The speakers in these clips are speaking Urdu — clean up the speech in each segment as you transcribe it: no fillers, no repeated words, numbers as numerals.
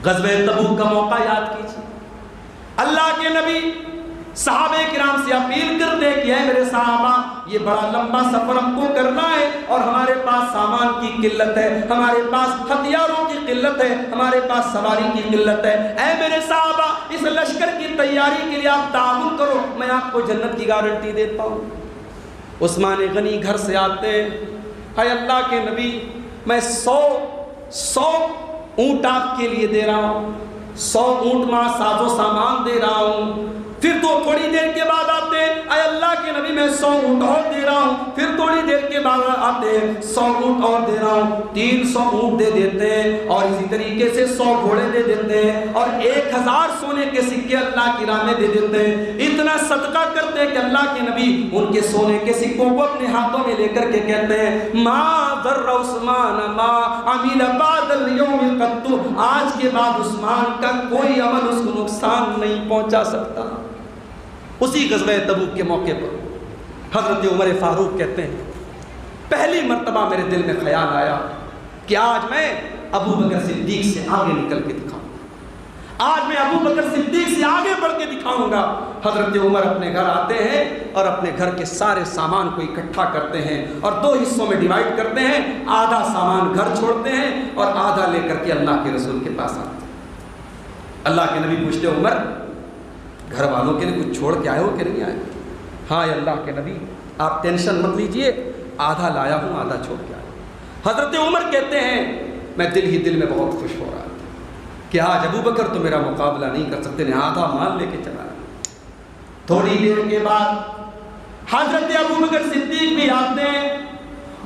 غزوہ تبوک کا موقع یاد کیجیے، اللہ کے نبی صحابہ کرام سے اپیل کرتے کہ اے میرے صحابہ، یہ بڑا لمبا سفر ہم کو کرنا ہے اور ہمارے پاس سامان کی قلت ہے، ہمارے پاس ہتھیاروں کی قلت ہے، ہمارے پاس سواری کی قلت ہے، اے میرے صحابہ اس لشکر کی تیاری کے لیے آپ تعاون کرو، میں آپ کو جنت کی گارنٹی دیتا ہوں۔ عثمان غنی گھر سے آتے ہیں، اے اللہ کے نبی میں 100 اونٹ آپ کے لیے دے رہا ہوں، 100 اونٹ ماں ساز و سامان دے رہا ہوں۔ پھر تو تھوڑی دیر کے بعد آتے ہیں، اے اللہ کے نبی میں 100 اونٹ اور دے رہا ہوں۔ پھر تھوڑی دیر کے بعد آتے ہیں، 100 اونٹ اور دے رہا ہوں، 300 اونٹ دے دیتے ہیں، اور اسی طریقے سے 100 گھوڑے دے دیتے ہیں، اور 1000 سونے کے سکے اللہ کی راہ میں دے دیتے ہیں۔ اتنا صدقہ کرتے ہیں کہ اللہ کے نبی ان کے سونے کے سکوں کو اپنے ہاتھوں میں لے کر کے کہتے ہیں ما ضر عثمان ما عمل بعد اليوم قط، آج کے بعد عثمان کا کوئی عمل اس کو نقصان نہیں پہنچا سکتا۔ اسی غزوہ تبوک کے موقع پر حضرت عمر فاروق کہتے ہیں پہلی مرتبہ میرے دل میں خیال آیا کہ آج میں ابو بکر صدیق سے آگے نکل کے دکھاؤں گا، آج میں ابو بکر صدیق سے آگے بڑھ کے دکھاؤں گا۔ حضرت عمر اپنے گھر آتے ہیں اور اپنے گھر کے سارے سامان کو اکٹھا کرتے ہیں اور 2 حصوں میں ڈیوائیڈ کرتے ہیں، آدھا سامان گھر چھوڑتے ہیں اور آدھا لے کر کے اللہ کے رسول کے پاس آتے ہیں۔ اللہ کے نبی پوچھتے عمر گھر والوں کے لیے کچھ چھوڑ کے آئے ہو کہ نہیں آئے؟ ہاں اللہ کے نبی آپ ٹینشن مت لیجئے، آدھا لایا ہوں آدھا چھوڑ کے آیا۔ حضرت عمر کہتے ہیں میں دل ہی دل میں بہت خوش ہو رہا تھا کہ آج ابو بکر تو میرا مقابلہ نہیں کر سکتے، نے آدھا مال لے کے چلا۔ تھوڑی دیر کے بعد حضرت ابو بکر صدیق بھی آتے ہیں،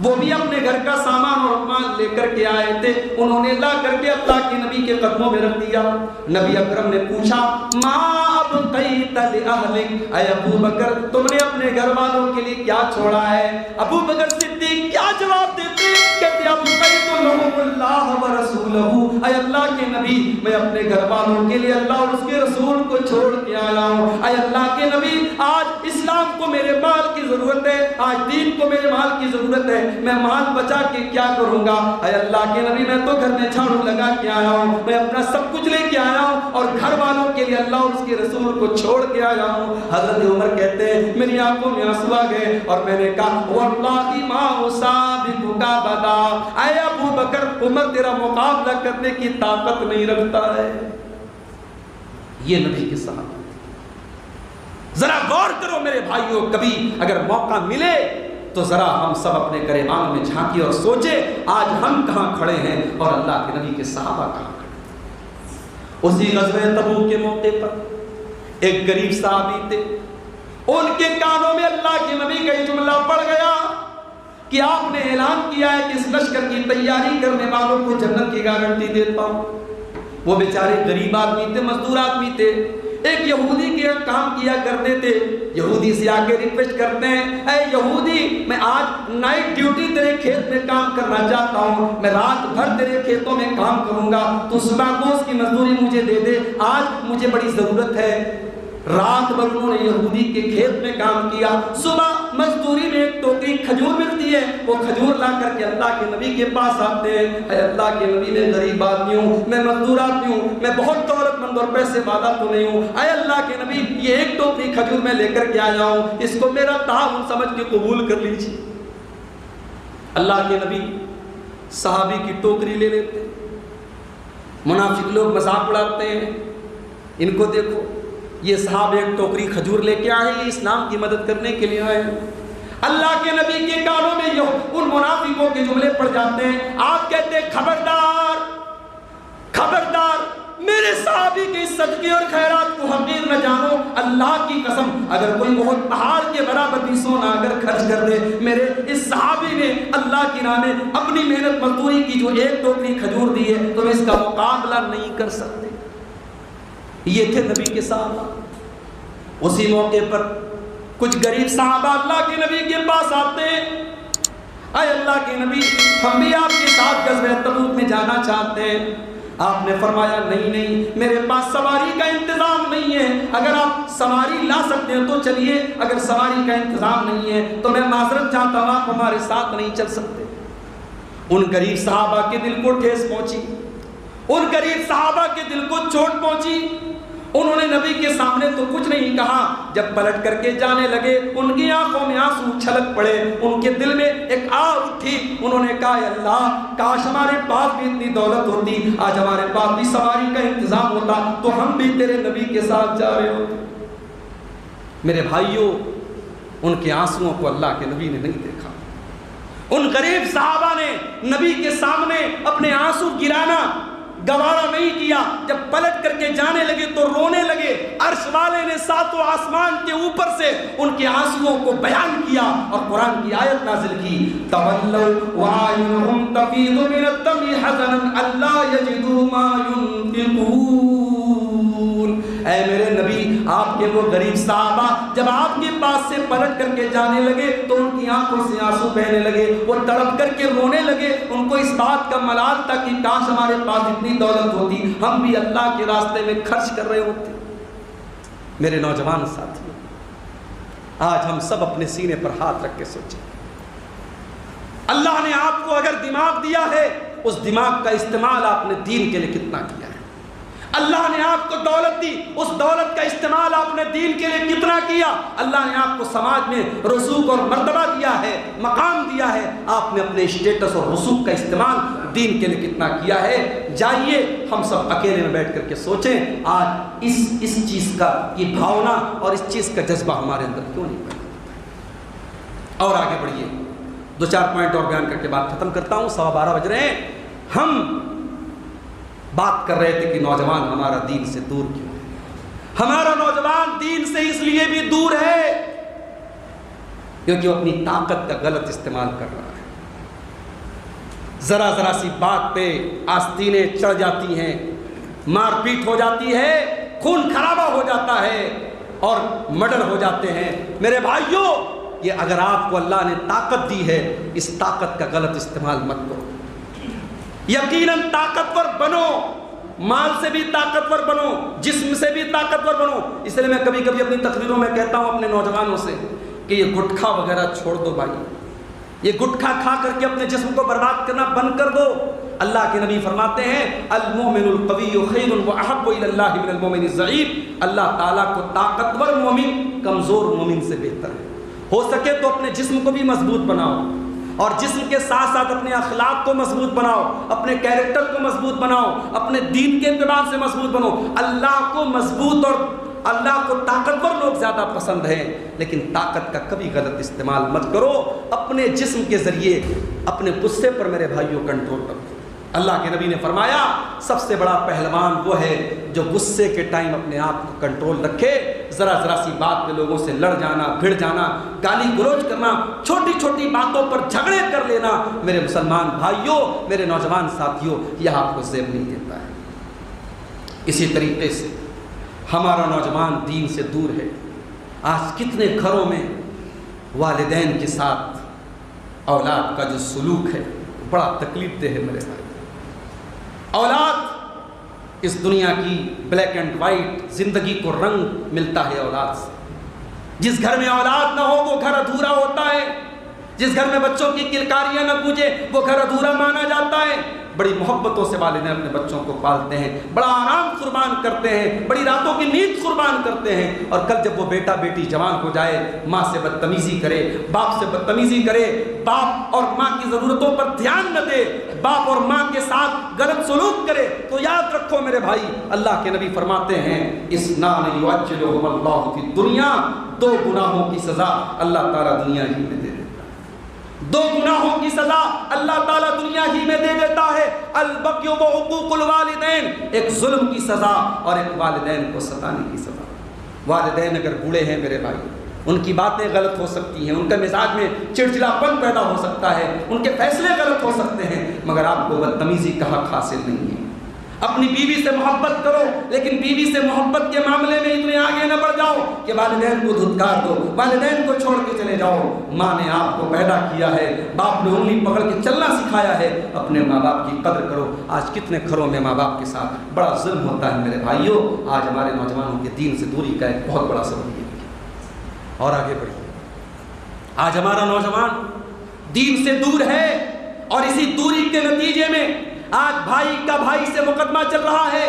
وہ بھی اپنے گھر کا سامان اور مال لے کر کے آئے تھے، انہوں نے لا کر کے اللہ کے نبی کے قدموں میں رکھ دیا۔ نبی اکرم نے پوچھا ما ابقیت لأہلک، اے ابو بکر تم نے اپنے گھر والوں کے لیے کیا چھوڑا ہے؟ ابو بکر صدیق کیا جواب دیتے؟ کہتے ابقیت لهم اللہ ورسولہ، اے اللہ کے نبی میں اپنے گھر والوں کے لیے اللہ اور اس کے رسول کو چھوڑ کے آیا ہوں۔ اے اللہ کے نبی آج اسلام کو میرے مال کی ضرورت ہے، آج دین کو میرے مال کی ضرورت ہے، میں مال بچا کے کیا کروں گا؟ اے اللہ کے نبی میں تو گھر میں جھاڑو لگا کے آیا ہوں، میں اپنا سب کچھ لے کے آیا ہوں اور گھر والوں کے لیے اللہ اور اس کے رسول کو چھوڑ کے آیا ہوں۔ حضرت عمر کہتے ہیں میری آنکھوں میں آنسو آ گئے اور میں نے کہا واللہ ما اصابک بدا، اے ابو بکر عمر تیرا مقابلہ کرنے کی طاقت نہیں رکھتا ہے۔ یہ نبی کے صحابہ، ذرا غور کرو میرے بھائیوں، کبھی اگر موقع ملے تو ذرا ہم سب اپنے گریبان میں جھانکی اور سوچے آج ہم کہاں کھڑے ہیں اور اللہ کے نبی کے صحابہ کہاں کھڑے ہیں۔ اسی غزوہ تبوک کے موقع پر ایک غریب صحابی تھے، ان کے کانوں میں اللہ کے نبی کا یہ جملہ پڑ گیا کہ آپ نے اعلان کیا ہے کہ اس لشکر کی تیاری کرنے والوں کو جنت کی گارنٹی دیتا ہوں۔ وہ بیچارے غریب آدمی تھے، مزدور آدمی تھے، ایک یہودی کے کام کیا کرتے تھے۔ یہودی سے آ کے ریکویسٹ کرتے ہیں اے یہودی میں آج نائٹ ڈیوٹی تیرے کھیت میں کام کرنا چاہتا ہوں، میں رات بھر تیرے کھیتوں میں کام کروں گا، تو صبح کو اس کی مزدوری مجھے دے دے، آج مجھے بڑی ضرورت ہے۔ رات بھر انہوں نے یہودی کے کھیت میں کام کیا، صبح مزدوری میں ایک ٹوکری کھجور ملتی ہے، وہ کھجور لا کر کے اللہ کے نبی کے پاس آتے ہیں۔ اے اللہ کے نبی میں غریب آدمی ہوں، میں مزدور آدمی ہوں، میں بہت دولت مند اور پیسے والا تو نہیں ہوں، اے اللہ کے نبی یہ ایک ٹوکری کھجور میں لے کر کے آیا ہوں، اس کو میرا تعاون سمجھ کے قبول کر لیجیے۔ اللہ کے نبی صحابی کی ٹوکری لے لیتے، منافق لوگ مذاق اڑاتے ہیں، ان کو دیکھو یہ صحابہ ایک ٹوکری کھجور لے کے آئے، یہ اسلام کی مدد کرنے کے لیے آئے۔ اللہ کے نبی کے کانوں میں ان منافقوں کے جملے پڑ جاتے ہیں، آپ کہتے ہیں خبردار خبردار، میرے صحابی کے صدقے اور خیرات کو حقیر نہ جانو، اللہ کی قسم اگر کوئی بہت پہاڑ کے برابر بھی سونا اگر خرچ کر دے، میرے اس صحابی نے اللہ کی راہ میں اپنی محنت مزدوری کی جو ایک ٹوکری کھجور دی ہے تم اس کا مقابلہ نہیں کر سکتے۔ یہ تھے نبی کے صحابہ۔ اسی موقع پر کچھ غریب صحابہ اللہ کے نبی کے پاس آتے ہیں، اے اللہ کے نبی ہم بھی آپ کے ساتھ غزوہ تبوک میں جانا چاہتے ہیں۔ آپ نے فرمایا نہیں میرے پاس سواری کا انتظام نہیں ہے، اگر آپ سواری لا سکتے ہیں تو چلیے، اگر سواری کا انتظام نہیں ہے تو میں معذرت چاہتا ہوں آپ ہمارے ساتھ نہیں چل سکتے۔ ان غریب صحابہ کے دل کو ٹھیس پہنچی، ان غریب صحابہ کے دل کو چوٹ پہنچی، انہوں نے نبی کے سامنے تو کچھ نہیں کہا، جب پلٹ کر کے جانے لگے ان کی آنکھوں میں آنسو چھلک پڑے، ان کے دل میں ایک آہ اٹھی، انہوں نے کہا اے اللہ کاش ہمارے پاس بھی اتنی دولت ہوتی، آج ہمارے پاس بھی سواری کا انتظام ہوتا تو ہم بھی تیرے نبی کے ساتھ جا رہے ہوتے۔ میرے بھائیوں، ان کے آنسوؤں کو اللہ کے نبی نے نہیں دیکھا، ان غریب صحابہ نے نبی کے سامنے اپنے آنسو گرانا گوارا نہیں کیا، جب پلٹ کر کے جانے لگے تو رونے لگے، عرش والے نے ساتوں آسمان کے اوپر سے ان کے آنسوؤں کو بیان کیا اور قرآن کی آیت نازل کی، تولوا وَأَعْيُنُهُمْ تَفِيضُ مِنَ الدَّمْعِ حَزَنًا أَلَّا يَجِدُوا مَا يُنْفِقُونَ۔ اے میرے نبی، آپ کے وہ غریب صحابہ جب آپ کے پاس سے پلٹ کر کے جانے لگے تو ان کی آنکھوں سے آنسو بہنے لگے، وہ تڑپ کر کے رونے لگے، ان کو اس بات کا ملال تھا کہ کاش ہمارے پاس اتنی دولت ہوتی، ہم بھی اللہ کے راستے میں خرچ کر رہے ہوتے۔ میرے نوجوان ساتھیوں، آج ہم سب اپنے سینے پر ہاتھ رکھ کے سوچیں، اللہ نے آپ کو اگر دماغ دیا ہے، اس دماغ کا استعمال آپ نے دین کے لیے کتنا کیا ہے؟ اللہ نے آپ کو دولت دی، اس دولت کا استعمال آپ نے دین کے لیے کتنا کیا؟ اللہ نے آپ کو سماج میں رسوخ اور مرتبہ دیا ہے، مقام دیا ہے، آپ نے اپنے اسٹیٹس اور رسوخ کا استعمال دین کے لیے کتنا کیا ہے؟ جائیے ہم سب اکیلے میں بیٹھ کر کے سوچیں، آج اس چیز کا یہ بھاونا اور اس چیز کا جذبہ ہمارے اندر کیوں نہیں پیدا؟ اور آگے بڑھیے، دو چار پوائنٹ اور بیان کر کے بات ختم کرتا ہوں، 12:15 بج رہے ہیں۔ ہم بات کر رہے تھے کہ نوجوان ہمارا دین سے دور کیوں ہے؟ ہمارا نوجوان دین سے اس لیے بھی دور ہے کیونکہ وہ اپنی طاقت کا غلط استعمال کر رہا ہے، ذرا ذرا سی بات پہ آستینیں چڑھ جاتی ہیں، مار پیٹ ہو جاتی ہے، خون خرابہ ہو جاتا ہے اور مرڈر ہو جاتے ہیں۔ میرے بھائیوں، یہ اگر آپ کو اللہ نے طاقت دی ہے، اس طاقت کا غلط استعمال مت کرو، یقیناً طاقتور بنو، مال سے بھی طاقتور بنو، جسم سے بھی طاقتور بنو۔ اس لیے میں کبھی کبھی اپنی تقریروں میں کہتا ہوں اپنے نوجوانوں سے کہ یہ گٹکھا وغیرہ چھوڑ دو بھائی، یہ گٹکھا کھا کر کے اپنے جسم کو برباد کرنا بند کر دو۔ اللہ کے نبی فرماتے ہیں المؤمن القوی خیر واحب الی اللہ من المؤمن الضعیف، اللہ تعالیٰ کو طاقتور مومن کمزور مومن سے بہتر ہے۔ ہو سکے تو اپنے جسم کو بھی مضبوط بناؤ، اور جسم کے ساتھ ساتھ اپنے اخلاق کو مضبوط بناؤ، اپنے کیریکٹر کو مضبوط بناؤ، اپنے دین کے اعتبار سے مضبوط بنو۔ اللہ کو مضبوط اور اللہ کو طاقتور لوگ زیادہ پسند ہیں، لیکن طاقت کا کبھی غلط استعمال مت کرو۔ اپنے جسم کے ذریعے اپنے غصے پر میرے بھائیوں کنٹرول رکھو۔ اللہ کے نبی نے فرمایا سب سے بڑا پہلوان وہ ہے جو غصے کے ٹائم اپنے آپ کو کنٹرول رکھے، ذرا ذرا سی بات پہ لوگوں سے لڑ جانا، بھڑ جانا، گالی گلوچ کرنا، چھوٹی چھوٹی باتوں پر جھگڑے کر لینا، میرے مسلمان بھائیوں، میرے نوجوان ساتھیوں، یہ آپ کو زیب نہیں دیتا ہے۔ اسی طریقے سے ہمارا نوجوان دین سے دور ہے۔ آج کتنے گھروں میں والدین کے ساتھ اولاد کا جو سلوک ہے بڑا تکلیف دہ ہے میرے بھائی۔ اولاد اس دنیا کی بلیک اینڈ وائٹ زندگی کو رنگ ملتا ہے اولاد سے۔ جس گھر میں اولاد نہ ہو وہ گھر ادھورا ہوتا ہے، جس گھر میں بچوں کی کلکاریاں نہ گونجے وہ گھر ادھورا مانا جاتا ہے۔ بڑی محبتوں سے والدین اپنے بچوں کو پالتے ہیں، بڑا آرام قربان کرتے ہیں، بڑی راتوں کی نیند قربان کرتے ہیں، اور کل جب وہ بیٹا بیٹی جوان ہو جائے، ماں سے بدتمیزی کرے، باپ سے بدتمیزی کرے، باپ اور ماں کی ضرورتوں پر دھیان نہ دے، باپ اور ماں کے ساتھ غلط سلوک کرے، تو یاد رکھو میرے بھائی، اللہ کے نبی فرماتے ہیں اثنان یعجلہم اللہ فی الدنیا، دو گناہوں کی سزا اللہ تعالیٰ دنیا ہی میں دے دیتا ہے۔ دو گناہوں کی سزا اللہ تعالیٰ دنیا ہی میں دے دیتا ہے، البغی و عقوق الوالدین، ایک ظلم کی سزا اور ایک والدین کو ستانے کی سزا۔ والدین اگر بوڑھے ہیں میرے بھائی، ان کی باتیں غلط ہو سکتی ہیں، ان کا مزاج میں چڑچڑاپن پیدا ہو سکتا ہے، ان کے فیصلے غلط ہو سکتے ہیں، مگر آپ کو بدتمیزی کا حق حاصل نہیں ہے۔ اپنی بیوی سے محبت کرو، لیکن بیوی سے محبت کے معاملے میں اتنے آگے نہ بڑھ جاؤ کہ والدین کو دھتکار دو، والدین کو چھوڑ کے چلے جاؤ۔ ماں نے آپ کو پیدا کیا ہے، باپ نے انگلی پکڑ کے چلنا سکھایا ہے، اپنے ماں باپ کی قدر کرو۔ آج کتنے گھروں میں ماں باپ کے ساتھ بڑا ظلم ہوتا ہے میرے بھائیوں۔ آج ہمارے نوجوانوں کے دین سے دوری کا ایک بہت بڑا سبب یہ ہے۔ اور آگے بڑھیے، آج ہمارا نوجوان دین سے دور ہے، اور اسی دوری کے نتیجے میں آج بھائی کا بھائی سے مقدمہ چل رہا ہے،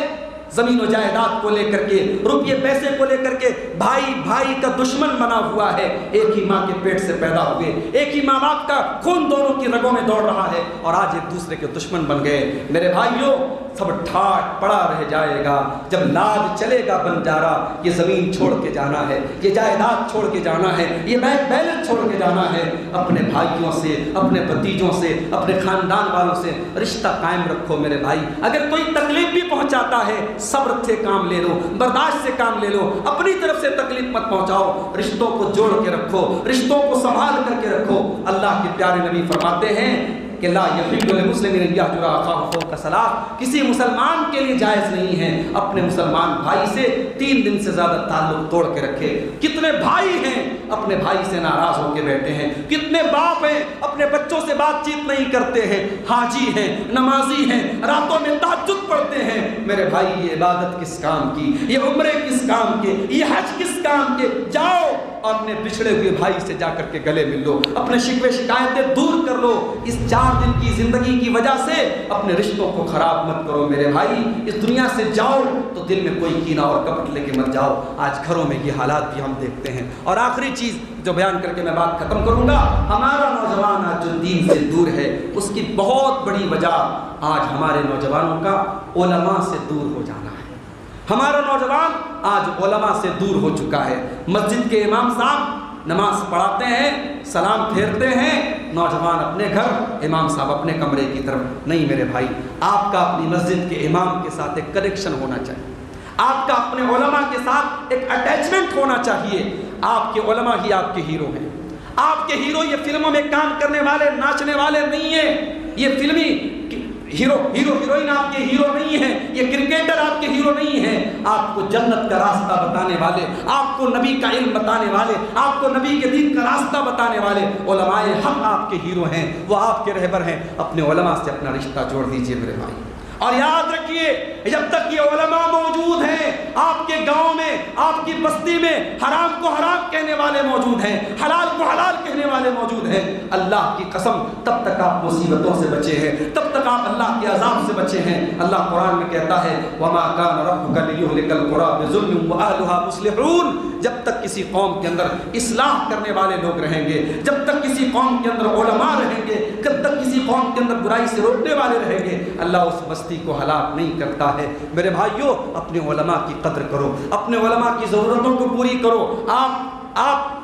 زمین و جائیداد کو لے کر کے، روپیے پیسے کو لے کر کے بھائی بھائی کا دشمن بنا ہوا ہے۔ ایک ہی ماں کے پیٹ سے پیدا ہوئے، ایک ہی ماں باپ کا خون دونوں کی رگوں میں دوڑ رہا ہے، اور آج ایک دوسرے کے دشمن بن گئے۔ میرے بھائیوں، سب ٹھاٹ پڑا رہ جائے گا جب لاد چلے گا بنجارا۔ یہ زمین چھوڑ کے جانا ہے، یہ جائیداد چھوڑ کے جانا ہے، یہ بینک بیلنس چھوڑ کے جانا ہے۔ اپنے بھائیوں سے، اپنے بھتیجوں سے، اپنے خاندان والوں سے رشتہ قائم رکھو میرے بھائی۔ اگر کوئی تکلیف بھی پہنچاتا ہے، صبر سے کام لے لو، برداشت سے کام لے لو، اپنی طرف سے تکلیف مت پہنچاؤ۔ رشتوں کو جوڑ کے رکھو، رشتوں کو سنبھال کر کے رکھو۔ اللہ کے پیارے نبی فرماتے ہیں کہ لا یحل للمسلم ان یہجر اخاه فوق ثلاث، کسی مسلمان کے لیے جائز نہیں ہے اپنے مسلمان بھائی سے 3 دن سے زیادہ تعلق توڑ کے رکھے۔ کتنے بھائی ہیں اپنے بھائی سے ناراض ہو کے بیٹھے ہیں، کتنے باپ ہیں اپنے بچوں سے بات چیت نہیں کرتے ہیں، حاجی ہیں، نمازی ہیں، راتوں میں تہجد پڑھتے ہیں۔ میرے بھائی، یہ عبادت کس کام کی، یہ عمرے کس کام کے، یہ حج کس کام کے؟ جاؤ اپنے بچھڑے ہوئے بھائی سے جا کر کے گلے مل لو، اپنے شکوے شکایتیں دور کر لو۔ اس 4 دن کی زندگی کی وجہ سے اپنے رشتوں کو خراب مت کرو میرے بھائی۔ اس دنیا سے جاؤ تو دل میں کوئی کینہ اور کپٹ لے کے مت جاؤ۔ آج گھروں میں یہ حالات بھی ہم دیکھتے ہیں۔ اور آخری چیز جو بیان کر کے میں بات ختم کروں گا، ہمارا نوجوان آج جو دین سے دور ہے، اس کی بہت بڑی وجہ آج ہمارے نوجوانوں کا علماء سے دور ہو جانا ہے۔ ہمارا نوجوان آج علماء سے دور ہو چکا ہے۔ مسجد کے امام صاحب نماز پڑھاتے ہیں، سلام پھیرتے ہیں، نوجوان اپنے گھر، امام صاحب اپنے کمرے کی طرف۔ نہیں میرے بھائی، آپ کا اپنی مسجد کے امام کے ساتھ ایک کنیکشن ہونا چاہیے، آپ کا اپنے علماء کے ساتھ ایک اٹیچمنٹ ہونا چاہیے۔ آپ کے علماء ہی آپ کے ہیرو ہیں۔ آپ کے ہیرو یہ فلموں میں کام کرنے والے، ناچنے والے نہیں ہیں، یہ فلمی ہیروئن آپ کے ہیرو نہیں ہیں، یہ کرکٹر آپ کے ہیرو نہیں ہیں۔ آپ کو جنت کا راستہ بتانے والے، آپ کو نبی کا علم بتانے والے، آپ کو نبی کے دین کا راستہ بتانے والے علماء حق آپ کے ہیرو ہیں، وہ آپ کے رہبر ہیں۔ اپنے علماء سے اپنا رشتہ جوڑ دیجئے میرے بھائی۔ اور یاد رکھیے، جب تک یہ علماء موجود ہیں، آپ کے گاؤں میں، آپ کی بستی میں حرام کو حرام کہنے والے موجود ہیں، حلال کو حلال کہنے والے موجود ہیں، اللہ کی قسم تب تک آپ مصیبتوں سے بچے ہیں، تب تک آپ اللہ کے عذاب سے بچے ہیں۔ اللہ قرآن میں کہتا ہے وَمَا كَانَ رَبُّكَ لِيُهْلِكَ الْقُرَىٰ بِظُلْمٍ وَأَهْلُهَا مُصْلِحُونَ۔ جب تک کسی قوم کے اندر اصلاح کرنے والے لوگ رہیں گے، جب تک کسی قوم کے اندر علماء رہیں گے، جب تک کسی قوم کے اندر برائی سے روکنے والے رہیں گے، اللہ اس بستی کو ہلاک نہیں کرتا ہے۔ میرے بھائیوں، اپنے علماء کی قدر کرو، اپنے علماء کی ضرورتوں کو پوری کرو۔ آپ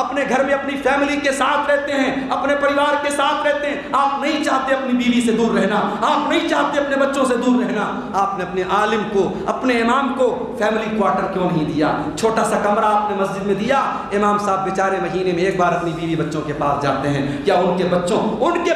اپنے گھر میں اپنی فیملی کے ساتھ رہتے ہیں، اپنے پریوار کے ساتھ رہتے ہیں، آپ نہیں چاہتے اپنی بیوی سے دور رہنا، آپ نہیں چاہتے اپنے بچوں سے دور رہنا، آپ نے اپنے عالم کو، اپنے امام کو فیملی کوارٹر کیوں نہیں دیا؟ چھوٹا سا کمرہ آپ نے مسجد میں دیا۔ امام صاحب بیچارے مہینے میں ایک بار اپنی بیوی بچوں کے پاس جاتے ہیں، کیا ان کے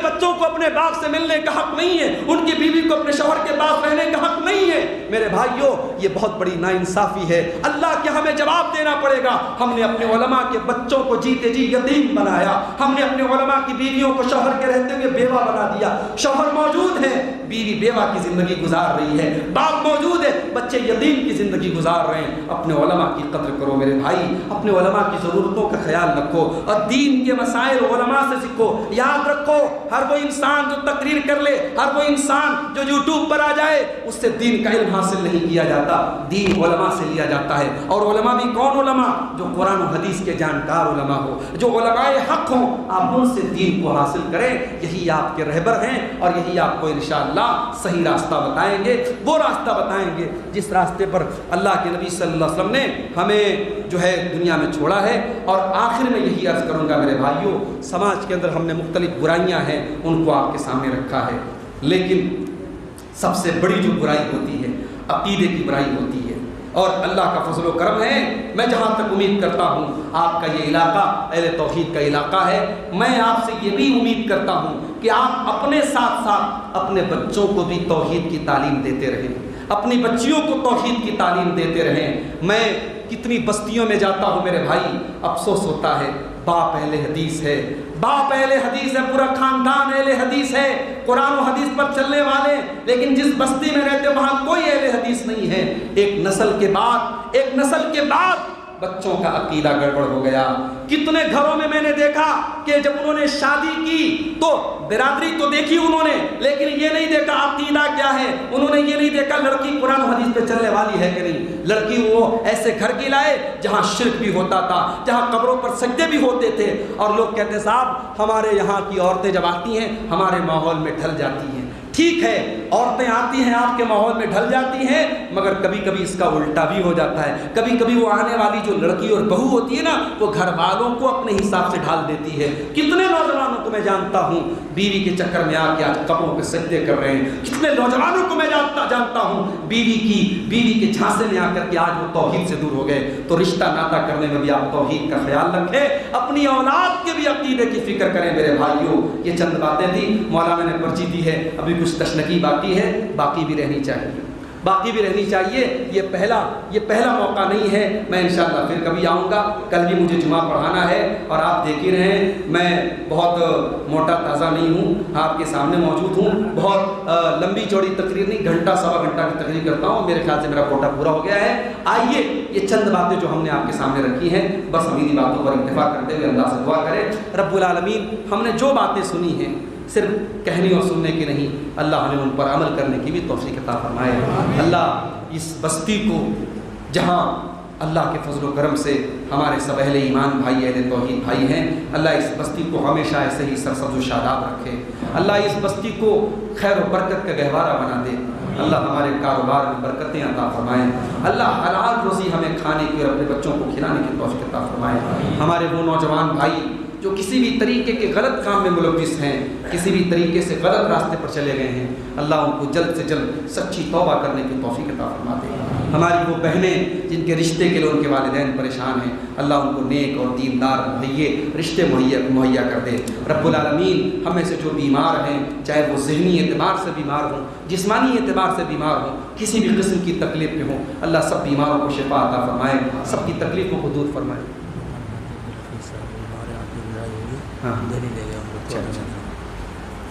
بچوں کو اپنے باپ سے ملنے کا حق نہیں ہے؟ ان کی بیوی کو اپنے شوہر کے پاس رہنے کا حق نہیں ہے؟ میرے بھائیوں، یہ بہت بڑی ناانصافی ہے، اللہ کے ہمیں جواب دینا پڑے گا۔ ہم نے اپنے علماء کے بچوں کو جیتے جی یتیم بنایا، ہم نے اپنے علماء کی بیویوں کو شوہر کے رہتے ہوئے بیوہ بنا دیا۔ شوہر موجود ہے، بیوی بیوہ کی زندگی گزار رہی ہے، باپ موجود ہے، بچے یتیم کی زندگی گزار رہے ہیں۔ اپنے علماء کی قدر کرو میرے بھائی، اپنے علماء کی ضرورتوں کا خیال رکھو، اور دین کے مسائل علماء سے سیکھو۔ یاد رکھو، ہر وہ انسان جو تقریر کر لے، ہر وہ انسان جو یوٹیوب پر آ جائے، اس سے دین کا علم حاصل نہیں کیا جاتا، دین علماء سے لیا جاتا ہے۔ اور علماء بھی کون علماء؟ جو قرآن و حدیث کے جانکار علماء ہو، جو علماء حق ہوں، آپ ان سے دین کو حاصل کریں۔ یہی آپ کے رہبر ہیں، اور یہی آپ کو انشاءاللہ صحیح راستہ بتائیں گے، وہ راستہ بتائیں گے جس راستے پر اللہ کے نبی صلی اللہ علیہ وسلم نے ہمیں جو ہے دنیا میں چھوڑا ہے۔ اور آخر میں یہی عرض کروں گا میرے بھائیوں، سماج کے اندر ہم نے مختلف برائیاں ہیں، ان کو آپ کے سامنے رکھا ہے، لیکن سب سے بڑی جو برائی ہوتی ہے عقیدے کی برائی ہوتی ہے۔ اور اللہ کا فضل و کرم ہے، میں جہاں تک امید کرتا ہوں آپ کا یہ علاقہ اہل توحید کا علاقہ ہے، میں آپ سے یہ بھی امید کرتا ہوں کہ آپ اپنے ساتھ ساتھ اپنے بچوں کو بھی توحید کی تعلیم دیتے رہیں، اپنی بچیوں کو توحید کی تعلیم دیتے رہیں۔ میں کتنی بستیوں میں جاتا ہوں میرے بھائی، افسوس ہوتا ہے، باپ اہل حدیث ہے، باپ اہل حدیث ہے، پورا خاندان اہل حدیث ہے، قرآن و حدیث پر چلنے والے، لیکن جس بستی میں رہتے وہاں کوئی اہل حدیث نہیں ہے۔ ایک نسل کے بعد بچوں کا عقیدہ گڑبڑ ہو گیا۔ کتنے گھروں میں نے دیکھا کہ جب انہوں نے شادی کی تو برادری تو دیکھی انہوں نے، لیکن یہ نہیں دیکھا عقیدہ کیا ہے، انہوں نے یہ نہیں دیکھا لڑکی قرآن و حدیث پہ چلنے والی ہے کہ نہیں۔ لڑکی وہ ایسے گھر کی لائے جہاں شرک بھی ہوتا تھا، جہاں قبروں پر سجدے بھی ہوتے تھے، اور لوگ کہتے صاحب ہمارے یہاں کی عورتیں جب آتی ہیں ہمارے ماحول میں ڈھل جاتی ہیں۔ ٹھیک ہے، عورتیں آتی ہیں آپ کے ماحول میں ڈھل جاتی ہیں، مگر کبھی کبھی اس کا الٹا بھی ہو جاتا ہے۔ کبھی کبھی وہ آنے والی جو لڑکی اور بہو ہوتی ہے نا، وہ گھر والوں کو اپنے حساب سے ڈھال دیتی ہے۔ کتنے نوجوانوں کو میں جانتا ہوں بیوی کے چکر میں آ کے آج قبروں پہ سجدے کر رہے ہیں۔ کتنے نوجوانوں کو میں جانتا ہوں بیوی کے جھانسے میں آ کر کے آج وہ توحید سے دور ہو گئے۔ تو رشتہ ناتا کرنے میں بھی آپ توحید کا خیال رکھیں، اپنی اولاد کے بھی عقیدے کی فکر کریں میرے بھائیوں۔ یہ چند باتیں تھیں، مولانا نے پرچی دی ہے، ابھی کچھ تشنگی باقی ہے، باقی بھی رہنی چاہیے۔ یہ پہلا موقع نہیں ہے، میں انشاءاللہ پھر کبھی آؤں گا۔ کل بھی مجھے جمعہ پڑھانا ہے، اور آپ دیکھ ہی رہے ہیں میں بہت موٹا تازہ نہیں ہوں، آپ کے سامنے موجود ہوں۔ بہت لمبی چوڑی تقریر نہیں، گھنٹہ سوا گھنٹہ کی تقریر کرتا ہوں، میرے خیال سے میرا کوٹا پورا ہو گیا ہے۔ آئیے یہ چند باتیں جو ہم نے آپ کے سامنے رکھی ہیں، بس ہم انہی باتوں پر اکتفا کرتے ہوئے اللہ سے دعا کریں رب العالمین ہم نے جو باتیں سنی ہیں صرف کہنے اور سننے کی نہیں، اللہ ہمیں ان پر عمل کرنے کی بھی توفیق عطا فرمائے۔ اللہ اس بستی کو جہاں اللہ کے فضل و کرم سے ہمارے سب اہل ایمان بھائی، اہل توحید بھائی ہیں، اللہ اس بستی کو ہمیشہ ایسے ہی سرسبز و شاداب رکھے۔ اللہ اس بستی کو خیر و برکت کا گہوارہ بنا دے۔ اللہ ہمارے کاروبار میں برکتیں عطا فرمائے۔ اللہ حلال روزی ہمیں کھانے کی اور اپنے بچوں کو کھلانے کی توفیق عطا فرمائے۔ ہمارے وہ نوجوان بھائی جو کسی بھی طریقے کے غلط کام میں ملوث ہیں، کسی بھی طریقے سے غلط راستے پر چلے گئے ہیں، اللہ ان کو جلد سے جلد سچی توبہ کرنے کی توفیق عطا فرما دے۔ ہماری وہ بہنیں جن کے رشتے کے لیے ان کے والدین پریشان ہیں، اللہ ان کو نیک اور دیندار رشتے مہیا کر دے۔ رب العالمین ہم میں سے جو بیمار ہیں، چاہے وہ ذہنی اعتبار سے بیمار ہوں، جسمانی اعتبار سے بیمار ہوں، کسی بھی قسم کی تکلیف میں ہوں، اللہ سب بیماروں کو شفا عطا فرمائے، سب کی تکلیفوں کو دور فرمائے۔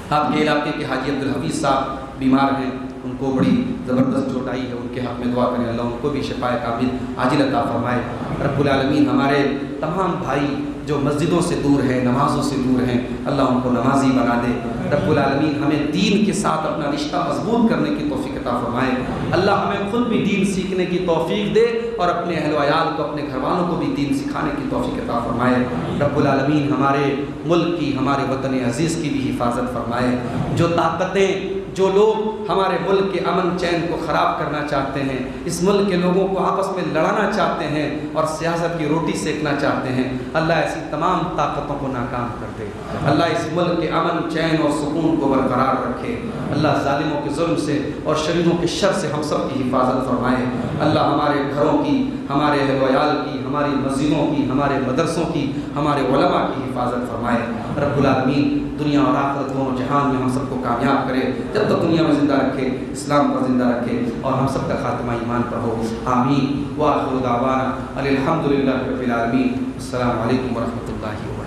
آپ کے علاقے کے حاجی عبدالحفیظ صاحب بیمار ہیں، ان کو بڑی زبردست چوٹ آئی ہے، ان کے حق میں دعا کریں اللہ ان کو بھی شفائے کامل عاجل عطا فرمائے۔ رب العالمین ہمارے تمام بھائی جو مسجدوں سے دور ہیں، نمازوں سے دور ہیں، اللہ ان کو نمازی بنا دے۔ رب العالمین ہمیں دین کے ساتھ اپنا رشتہ مضبوط کرنے کی توفیق عطا فرمائے۔ اللہ ہمیں خود بھی دین سیکھنے کی توفیق دے، اور اپنے اہل و عیال کو، اپنے گھر والوں کو بھی دین سکھانے کی توفیق عطا فرمائے۔ رب العالمین ہمارے ملک کی، ہمارے وطن عزیز کی بھی حفاظت فرمائے۔ جو طاقتیں، جو لوگ ہمارے ملک کے امن چین کو خراب کرنا چاہتے ہیں، اس ملک کے لوگوں کو آپس میں لڑانا چاہتے ہیں اور سیاست کی روٹی سیکنا چاہتے ہیں، اللہ ایسی تمام طاقتوں کو ناکام کر دے۔ اللہ اس ملک کے امن چین اور سکون کو برقرار رکھے۔ اللہ ظالموں کے ظلم سے اور شریروں کے شر سے ہم سب کی حفاظت فرمائے۔ اللہ ہمارے گھروں کی، ہمارے اہل و عیال کی، ہماری مسجدوں کی، ہمارے مدرسوں کی، ہمارے علماء کی حفاظت فرمائے۔ رب العالمین دنیا اور آخرت دونوں جہان میں ہم سب کو کامیاب کرے، جب تک دنیا میں زندہ رکھے، اسلام پر زندہ رکھے، اور ہم سب کا خاتمہ ایمان پر ہو، آمین۔ وآخر دعوانا الحمدللہ رب العالمین۔ السلام علیکم ورحمۃ اللہ وبرکاتہ۔